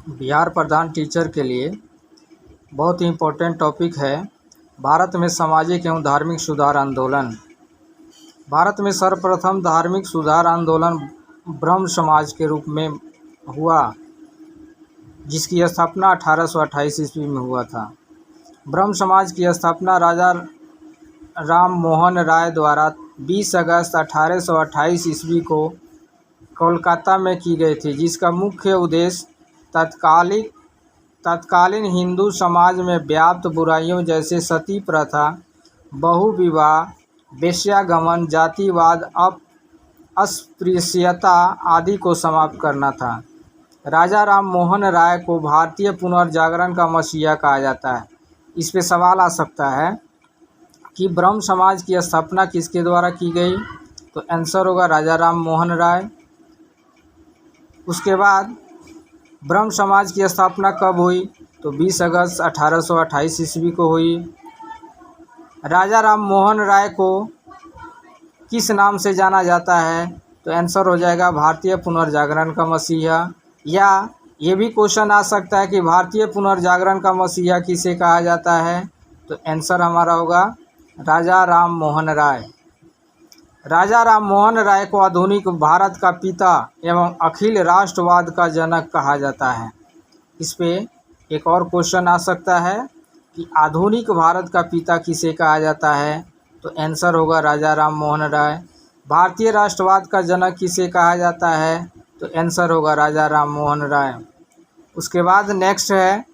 बिहार प्रधान teacher के लिए बहुत ही इम्पोर्टेंट टॉपिक है। भारत में सामाजिक एवं धार्मिक सुधार आंदोलन। भारत में सर्वप्रथम धार्मिक सुधार आंदोलन ब्रह्म समाज के रूप में हुआ, जिसकी स्थापना 1828 ईस्वी में हुआ था। ब्रह्म समाज की स्थापना राजा राम मोहन राय द्वारा 20 अगस्त 1828 ईस्वी को कोलकाता में की गई थी, जिसका मुख्य उद्देश्य तत्कालीन हिंदू समाज में व्याप्त बुराइयों जैसे सती प्रथा, बहुविवाह, वेश्यागमन, जातिवाद, अस्पृश्यता आदि को समाप्त करना था। राजा राम मोहन राय को भारतीय पुनर्जागरण का मसीहा कहा जाता है। इस पे सवाल आ सकता है कि ब्रह्म समाज की स्थापना किसके द्वारा की गई, तो आंसर होगा राजा राम मोहन राय। उसके बाद ब्रह्म समाज की स्थापना कब हुई, तो 20 अगस्त 1828 ईस्वी को हुई। राजा राम मोहन राय को किस नाम से जाना जाता है, तो आंसर हो जाएगा भारतीय पुनर्जागरण का मसीहा। या ये भी क्वेश्चन आ सकता है कि भारतीय पुनर्जागरण का मसीहा किसे कहा जाता है, तो आंसर हमारा होगा राजा राम मोहन राय। राजा राम मोहन राय को आधुनिक भारत का पिता एवं अखिल राष्ट्रवाद का जनक कहा जाता है। इस पे एक और क्वेश्चन आ सकता है कि आधुनिक भारत का पिता किसे कहा जाता है, तो आंसर होगा राजा राम मोहन राय। भारतीय राष्ट्रवाद का जनक किसे कहा जाता है, तो आंसर होगा राजा राम मोहन राय। उसके बाद नेक्स्ट है,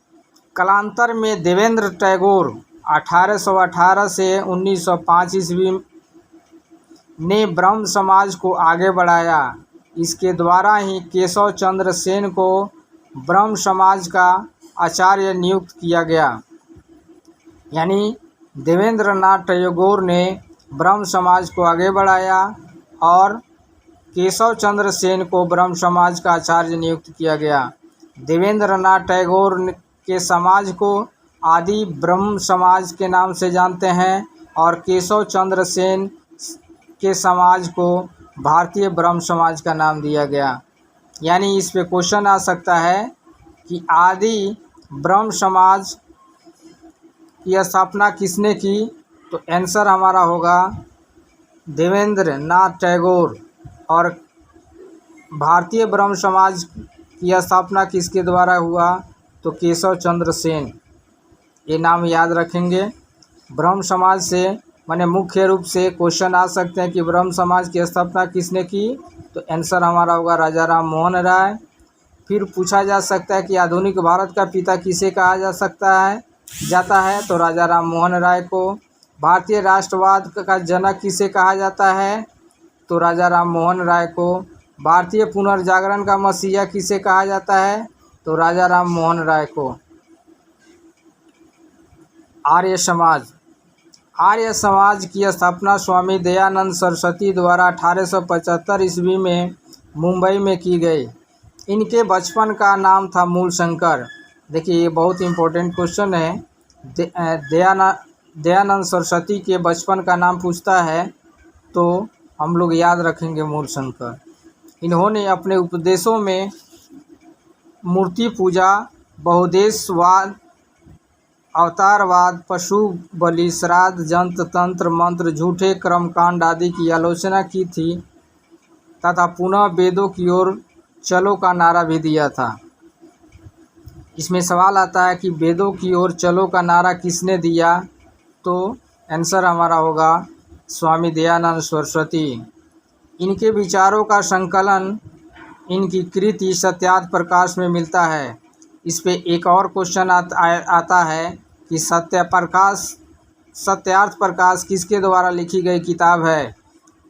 कालांतर में देवेंद्र टैगोर 1818 से 1905 ईस्वी ने ब्रह्म समाज को आगे बढ़ाया। इसके द्वारा ही केशव चंद्र सेन को ब्रह्म समाज का आचार्य नियुक्त किया गया। यानी देवेंद्र नाथ टैगोर ने ब्रह्म समाज को आगे बढ़ाया और केशव चंद्र सेन को ब्रह्म समाज का आचार्य नियुक्त किया गया। देवेंद्र नाथ टैगोर के समाज को आदि ब्रह्म समाज के नाम से जानते हैं और केशव चंद्र सेन के समाज को भारतीय ब्रह्म समाज का नाम दिया गया। यानी इस पे क्वेश्चन आ सकता है कि आदि ब्रह्म समाज की स्थापना किसने की, तो आंसर हमारा होगा देवेंद्र नाथ टैगोर। और भारतीय ब्रह्म समाज की स्थापना किसके द्वारा हुआ, तो केशव चंद्र सेन। ये नाम याद रखेंगे। ब्रह्म समाज से माने मुख्य रूप से क्वेश्चन आ सकते हैं कि ब्रह्म समाज की स्थापना किसने की, तो आंसर हमारा होगा राजा राम मोहन राय। फिर पूछा जा सकता है कि आधुनिक भारत का पिता किसे कहा जाता है, तो राजा राम मोहन राय को। भारतीय राष्ट्रवाद का जनक किसे कहा जाता है, तो राजा राम मोहन राय को। भारतीय पुनर्जागरण का मसीहा किसे कहा जाता है, तो राजा राम मोहन राय को। आर्य समाज की स्थापना स्वामी दयानंद सरस्वती द्वारा 1875 ईस्वी में मुंबई में की गई। इनके बचपन का नाम था मूलशंकर। देखिए ये बहुत इंपॉर्टेंट क्वेश्चन है। दयानंद सरस्वती के बचपन का नाम पूछता है तो हम लोग याद रखेंगे मूलशंकर। इन्होंने अपने उपदेशों में मूर्ति पूजा, बहुदेशवाद, अवतारवाद, पशु बलि, श्राद्ध, जंत्र तंत्र, मंत्र, झूठे कर्मकांड आदि की आलोचना की थी तथा पुनः वेदों की ओर चलो का नारा भी दिया था। इसमें सवाल आता है कि वेदों की ओर चलो का नारा किसने दिया, तो आंसर हमारा होगा स्वामी दयानंद सरस्वती। इनके विचारों का संकलन इनकी कृति सत्यार्थ प्रकाश में मिलता है। इस पे एक और क्वेश्चन आता है कि सत्यार्थ प्रकाश किसके द्वारा लिखी गई किताब है,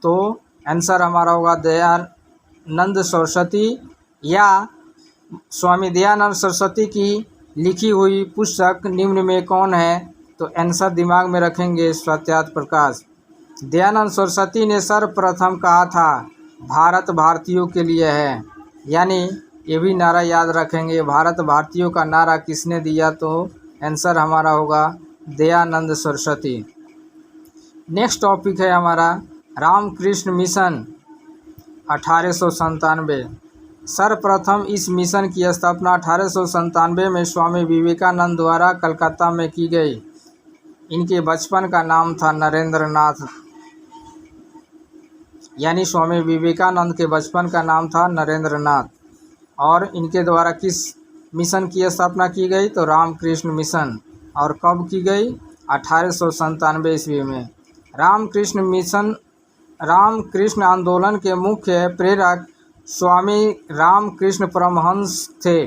तो आंसर हमारा होगा दयानंद सरस्वती या स्वामी दयानंद सरस्वती की लिखी हुई पुस्तक निम्न में कौन है, तो आंसर दिमाग में रखेंगे सत्यार्थ प्रकाश। दयानंद सरस्वती ने सर्वप्रथम कहा था भारत भारतीयों के लिए है। यानी ये भी नारा याद रखेंगे, भारत भारतीयों का नारा किसने दिया, तो आंसर हमारा होगा दयानंद सरस्वती। नेक्स्ट टॉपिक है हमारा रामकृष्ण मिशन 1897। सर्वप्रथम इस मिशन की स्थापना 1897 में स्वामी विवेकानंद द्वारा कलकत्ता में की गई। इनके बचपन का नाम था नरेंद्र नाथ, यानी स्वामी विवेकानंद के बचपन का नाम था नरेंद्र नाथ। और इनके द्वारा किस मिशन की स्थापना की गई, तो रामकृष्ण मिशन। और कब की गई, 1897 ईस्वी में। रामकृष्ण मिशन, रामकृष्ण आंदोलन के मुख्य प्रेरक स्वामी रामकृष्ण परमहंस थे।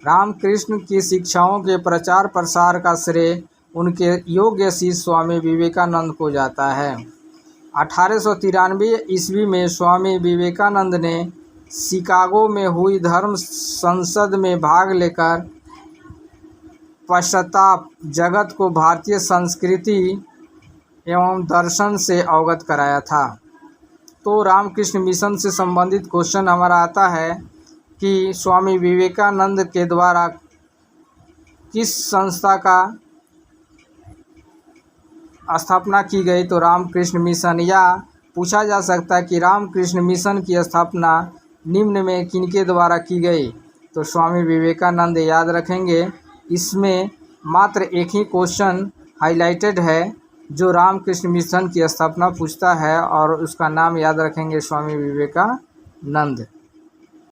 रामकृष्ण की शिक्षाओं के प्रचार प्रसार का श्रेय उनके योग्य शिष्य स्वामी विवेकानंद को जाता है। 1893 ईस्वी में स्वामी विवेकानंद ने शिकागो में हुई धर्म संसद में भाग लेकर पश्चाताप जगत को भारतीय संस्कृति एवं दर्शन से अवगत कराया था। तो रामकृष्ण मिशन से संबंधित क्वेश्चन हमारा आता है कि स्वामी विवेकानंद के द्वारा किस संस्था का स्थापना की गई, तो रामकृष्ण मिशन। या पूछा जा सकता है कि रामकृष्ण मिशन की स्थापना निम्न में किनके द्वारा की गई, तो स्वामी विवेकानंद याद रखेंगे। इसमें मात्र एक ही क्वेश्चन हाईलाइटेड है जो रामकृष्ण मिशन की स्थापना पूछता है, और उसका नाम याद रखेंगे स्वामी विवेकानंद।